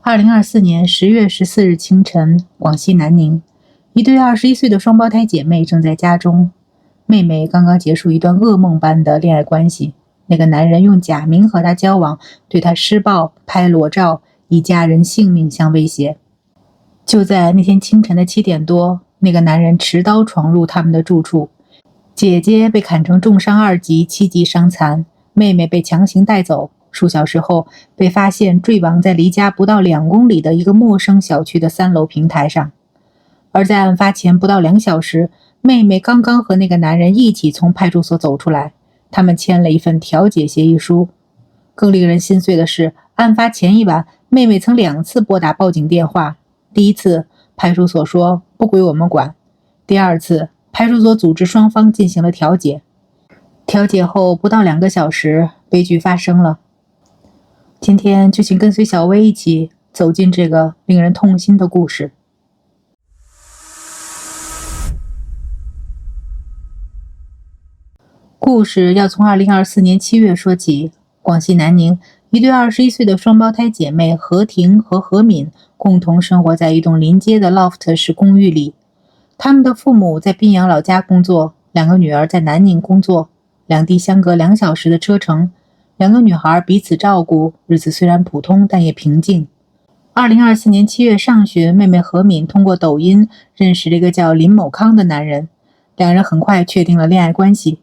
2024年10月14日清晨，广西南宁，一对21岁的双胞胎姐妹正在家中。妹妹刚刚结束一段噩梦般的恋爱关系，那个男人用假名和她交往，对她施暴、拍裸照，以家人性命相威胁。就在那天清晨的7点多，那个男人持刀闯入他们的住处，姐姐被砍成重伤2级、7级伤残，妹妹被强行带走。数小时后，被发现坠亡在离家不到2公里的一个陌生小区的3楼平台上。而在案发前不到2小时，妹妹刚刚和那个男人一起从派出所走出来，他们签了一份调解协议书。更令人心碎的是，案发前一晚，妹妹曾2次拨打报警电话。第一次，派出所说不归我们管；第二次，派出所组织双方进行了调解。调解后不到2个小时，悲剧发生了。今天就请跟随小薇一起走进这个令人痛心的故事。故事要从2024年7月说起。广西南宁，一对21岁的双胞胎姐妹何婷和何敏共同生活在一栋临街的 loft 式公寓里。他们的父母在宾阳老家工作，2个女儿在南宁工作，两地相隔2小时的车程。2个女孩彼此照顾，日子虽然普通，但也平静。2024年7月上旬，妹妹何敏通过抖音认识了一个叫林某康的男人，两人很快确定了恋爱关系。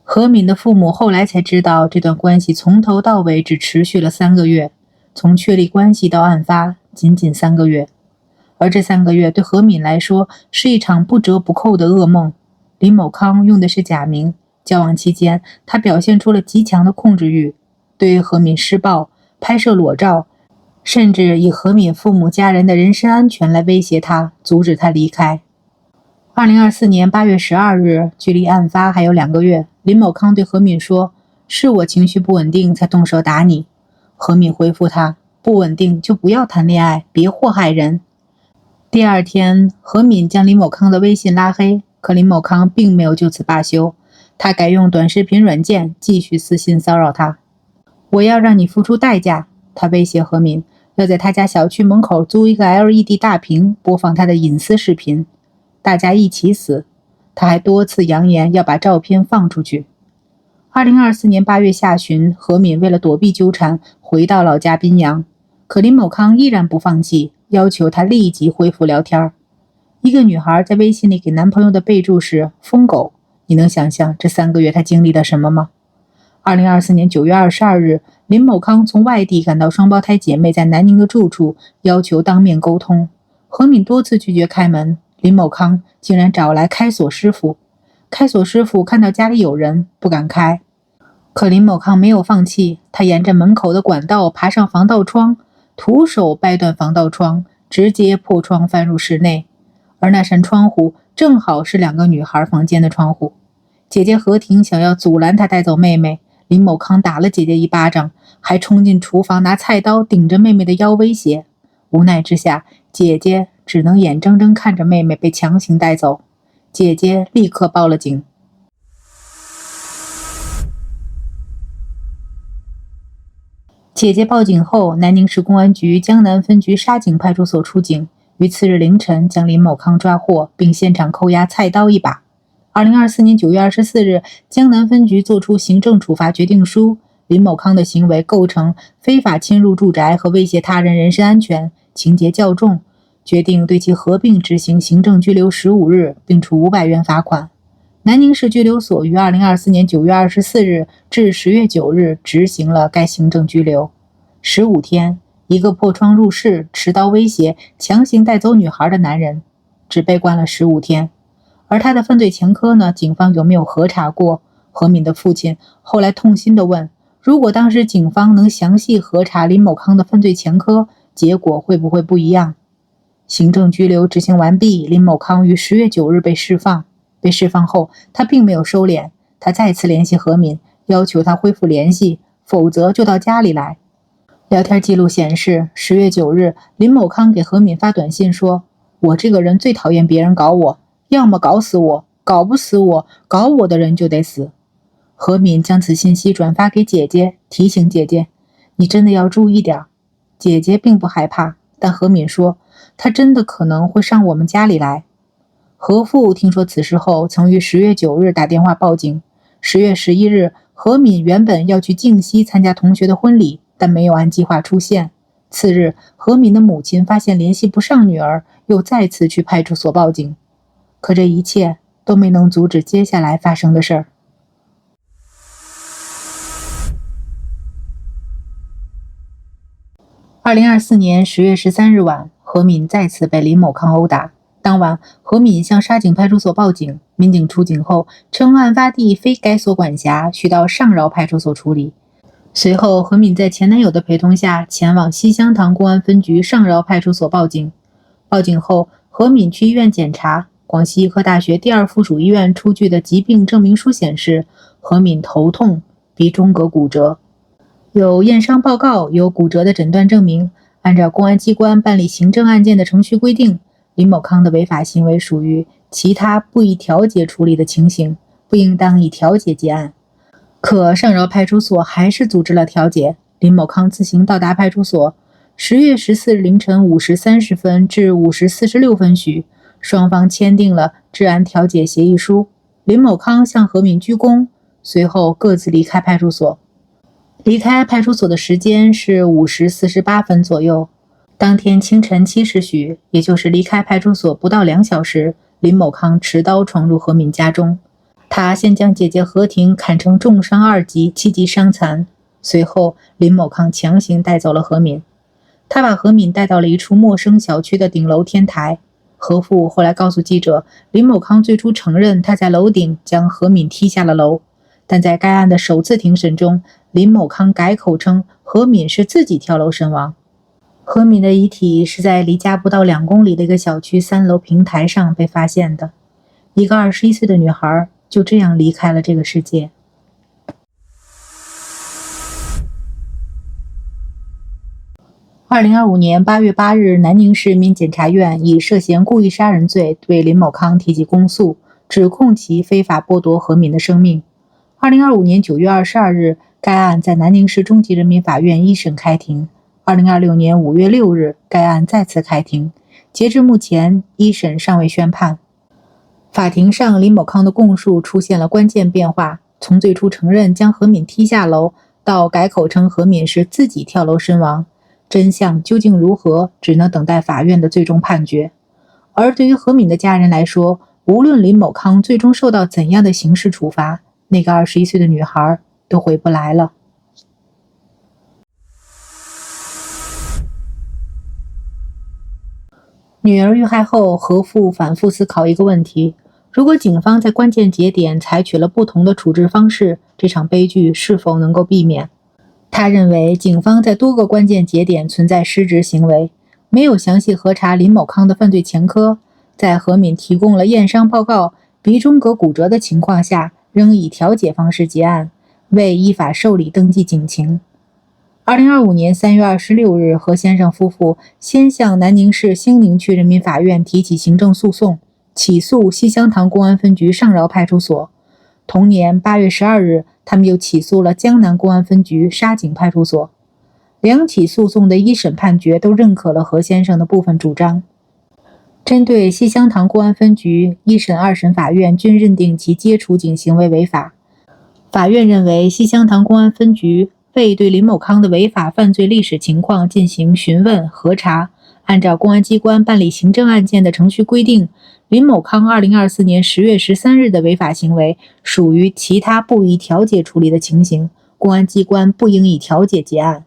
何敏的父母后来才知道，这段关系从头到尾只持续了3个月，从确立关系到案发仅仅3个月。而这3个月对何敏来说是一场不折不扣的噩梦。林某康用的是假名，交往期间他表现出了极强的控制欲，对何敏施暴、拍摄裸照，甚至以何敏父母家人的人身安全来威胁他，阻止他离开。2024年8月12日，距离案发还有2个月，林某康对何敏说：“是我情绪不稳定才动手打你。”何敏回复他：“不稳定就不要谈恋爱，别祸害人。”第二天，何敏将林某康的微信拉黑，可林某康并没有就此罢休，他改用短视频软件继续私信骚扰他。我要让你付出代价，他威胁何敏，要在他家小区门口租一个 LED 大屏，播放他的隐私视频，大家一起死。他还多次扬言要把照片放出去。2024年8月下旬，何敏为了躲避纠缠，回到老家宾阳，可林某康依然不放弃，要求他立即恢复聊天。一个女孩在微信里给男朋友的备注是疯狗，你能想象这3个月她经历了什么吗？2024年9月22日，林某康从外地赶到双胞胎姐妹在南宁的住处，要求当面沟通。何敏多次拒绝开门，林某康竟然找来开锁师傅。开锁师傅看到家里有人，不敢开。可林某康没有放弃，他沿着门口的管道爬上防盗窗，徒手掰断防盗窗，直接破窗翻入室内。而那扇窗户正好是2个女孩房间的窗户。姐姐何婷想要阻拦他带走妹妹，林某康打了姐姐一巴掌，还冲进厨房拿菜刀顶着妹妹的腰威胁。无奈之下，姐姐只能眼睁睁看着妹妹被强行带走。姐姐立刻报了警。姐姐报警后，南宁市公安局江南分局沙井派出所出警，于次日凌晨将林某康抓获，并现场扣押菜刀1把。2024年9月24日，江南分局作出行政处罚决定书，林某康的行为构成非法侵入住宅和威胁他人人身安全，情节较重，决定对其合并执行行政拘留15日，并处500元罚款。南宁市拘留所于2024年9月24日至10月9日执行了该行政拘留。15天，一个破窗入室、持刀威胁、强行带走女孩的男人，只被关了15天。而他的犯罪前科呢？警方有没有核查过？何敏的父亲后来痛心地问：如果当时警方能详细核查林某康的犯罪前科，结果会不会不一样？行政拘留执行完毕，林某康于10月9日被释放。被释放后，他并没有收敛，他再次联系何敏，要求他恢复联系，否则就到家里来。聊天记录显示，10月9日，林某康给何敏发短信说：“我这个人最讨厌别人搞我，要么搞死我，搞不死我，搞我的人就得死。”何敏将此信息转发给姐姐，提醒姐姐：“你真的要注意点。”姐姐并不害怕，但何敏说他真的可能会上我们家里来。何父听说此事后，曾于10月9日打电话报警。10月11日，何敏原本要去靖西参加同学的婚礼，但没有按计划出现。次日，何敏的母亲发现联系不上女儿，又再次去派出所报警。可这一切都没能阻止接下来发生的事儿。2024年10月13日晚，何敏再次被林某康殴打。当晚，何敏向沙井派出所报警，民警出警后称案发地非该所管辖，需到上饶派出所处理。随后，何敏在前男友的陪同下前往西乡塘公安分局上饶派出所报警。报警后，何敏去医院检查，广西医科大学第2附属医院出具的疾病证明书显示，何敏头痛、鼻中隔骨折，有验伤报告，有骨折的诊断证明。按照公安机关办理行政案件的程序规定，林某康的违法行为属于其他不以调解处理的情形，不应当以调解结案。可上饶派出所还是组织了调解。林某康自行到达派出所，10月14日凌晨5时30分至5时46分许，双方签订了治安调解协议书。林某康向何敏鞠躬，随后各自离开派出所。离开派出所的时间是5时48分左右。当天清晨7时许，也就是离开派出所不到2小时，林某康持刀闯入何敏家中。他先将姐姐何婷砍成重伤2级、7级伤残，随后林某康强行带走了何敏。他把何敏带到了一处陌生小区的顶楼天台。何父后来告诉记者，林某康最初承认他在楼顶将何敏踢下了楼，但在该案的首次庭审中，林某康改口称何敏是自己跳楼身亡。何敏的遗体是在离家不到2公里的一个小区3楼平台上被发现的。一个21岁的女孩就这样离开了这个世界。2025年8月8日，南宁市人民检察院以涉嫌故意杀人罪对林某康提起公诉，指控其非法剥夺何敏的生命。2025年9月22日，该案在南宁市中级人民法院一审开庭。2026年5月6日，该案再次开庭。截至目前，一审尚未宣判。法庭上，林某康的供述出现了关键变化，从最初承认将何敏踢下楼，到改口称何敏是自己跳楼身亡。真相究竟如何，只能等待法院的最终判决。而对于何敏的家人来说，无论林某康最终受到怎样的刑事处罚，那个21岁的女孩都回不来了。女儿遇害后，何父反复思考一个问题：如果警方在关键节点采取了不同的处置方式，这场悲剧是否能够避免？他认为警方在多个关键节点存在失职行为，没有详细核查林某康的犯罪前科，在何敏提供了验伤报告、鼻中隔骨折的情况下，仍以调解方式结案，未依法受理登记警情。2025年3月26日，何先生夫妇先向南宁市兴宁区人民法院提起行政诉讼，起诉西乡塘公安分局上饶派出所。同年8月12日，他们又起诉了江南公安分局沙井派出所。两起诉讼的一审判决都认可了何先生的部分主张。针对西乡塘公安分局，一审、二审法院均认定其皆处警行为违法。法院认为西乡塘公安分局未对林某康的违法犯罪历史情况进行询问核查，按照公安机关办理行政案件的程序规定，林某康2024年10月13日的违法行为属于其他不予调解处理的情形，公安机关不应以调解结案。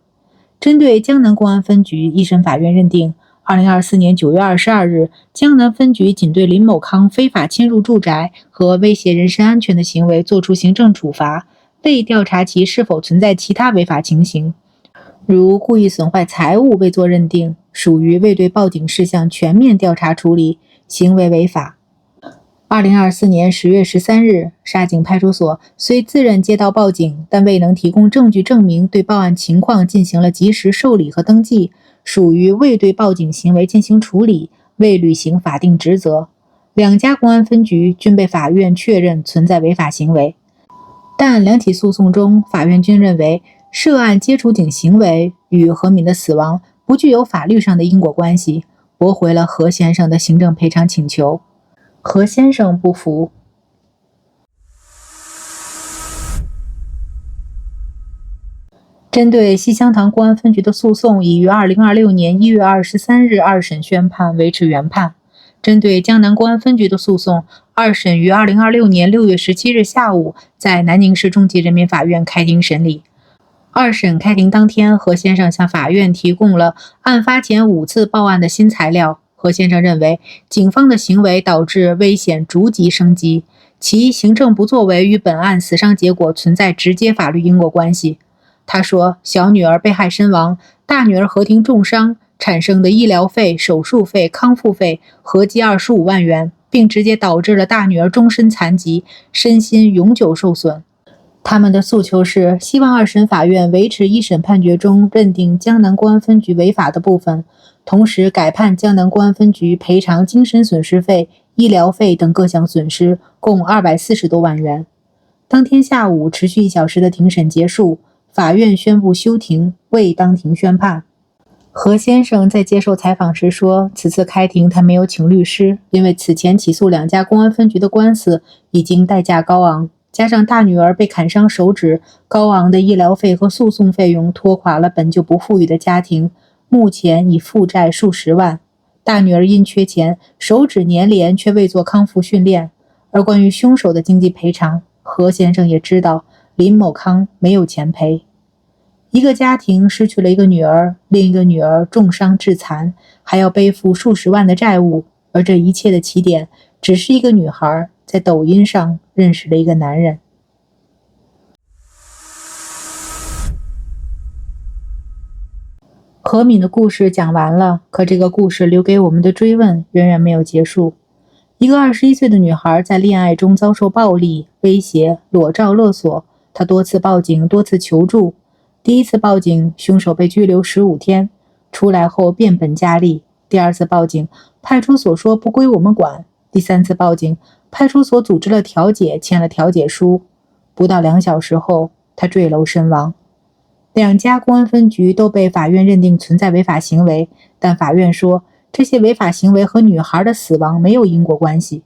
针对江南公安分局，一审法院认定2024年9月22日，江南分局仅对林某康非法侵入住宅和威胁人身安全的行为作出行政处罚，未调查其是否存在其他违法情形，如故意损坏财物未作认定，属于未对报警事项全面调查处理，行为违法。2024年10月13日，沙井派出所虽自认接到报警，但未能提供证据证明对报案情况进行了及时受理和登记，属于未对报警行为进行处理，未履行法定职责。两家公安分局均被法院确认存在违法行为，但两起诉讼中，法院均认为涉案接处警行为与何敏的死亡不具有法律上的因果关系，驳回了何先生的行政赔偿请求。何先生不服。针对西乡塘公安分局的诉讼已于2026年1月23日二审宣判，维持原判。针对江南公安分局的诉讼，二审于2026年6月17日下午在南宁市中级人民法院开庭审理。二审开庭当天，何先生向法院提供了案发前5次报案的新材料。何先生认为，警方的行为导致危险逐级升级，其行政不作为与本案死伤结果存在直接法律因果关系。他说，小女儿被害身亡，大女儿何婷重伤，产生的医疗费、手术费、康复费合计25万元，并直接导致了大女儿终身残疾，身心永久受损。他们的诉求是希望二审法院维持一审判决中认定江南公安分局违法的部分，同时改判江南公安分局赔偿精神损失费、医疗费等各项损失，共240多万元。当天下午持续1小时的庭审结束，法院宣布休庭，未当庭宣判。何先生在接受采访时说，此次开庭他没有请律师，因为此前起诉2家公安分局的官司已经代价高昂，加上大女儿被砍伤手指，高昂的医疗费和诉讼费用拖垮了本就不富裕的家庭，目前已负债数十万。大女儿因缺钱，手指粘连却未做康复训练。而关于凶手的经济赔偿，何先生也知道林某康没有钱赔。一个家庭失去了一个女儿，另一个女儿重伤致残，还要背负数十万的债务，而这一切的起点只是一个女孩在抖音上认识了一个男人。何敏的故事讲完了，可这个故事留给我们的追问远远没有结束。一个21岁的女孩在恋爱中遭受暴力、威胁、裸照勒索，她多次报警，多次求助。第一次报警，凶手被拘留15天，出来后变本加厉。第二次报警，派出所说不归我们管。第三次报警，派出所组织了调解，签了调解书。不到2小时后，他坠楼身亡。2家公安分局都被法院认定存在违法行为，但法院说这些违法行为和女孩的死亡没有因果关系。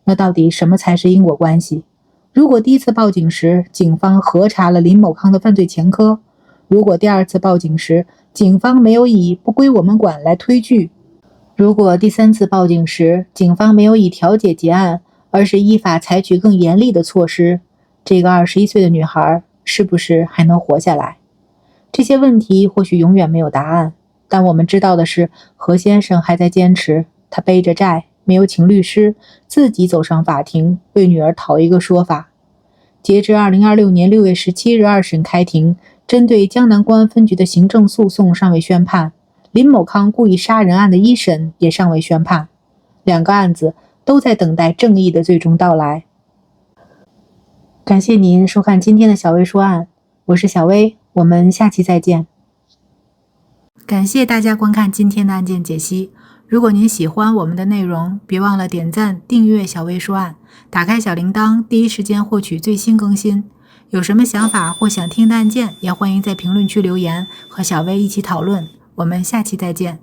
那到底什么才是因果关系？如果第一次报警时，警方核查了林某康的犯罪前科，如果第二次报警时，警方没有以不归我们管来推拒，如果第三次报警时，警方没有以调解结案，而是依法采取更严厉的措施，这个21岁的女孩是不是还能活下来？这些问题或许永远没有答案，但我们知道的是，何先生还在坚持，他背着债，没有请律师，自己走上法庭，为女儿讨一个说法。截至2026年6月17日二审开庭，针对江南公安分局的行政诉讼尚未宣判，林某康故意杀人案的一审也尚未宣判，2个案子都在等待正义的最终到来。感谢您收看今天的小薇说案，我是小薇，我们下期再见。感谢大家观看今天的案件解析。如果您喜欢我们的内容，别忘了点赞、订阅小薇说案，打开小铃铛，第一时间获取最新更新。有什么想法或想听的案件，也欢迎在评论区留言，和小薇一起讨论。我们下期再见。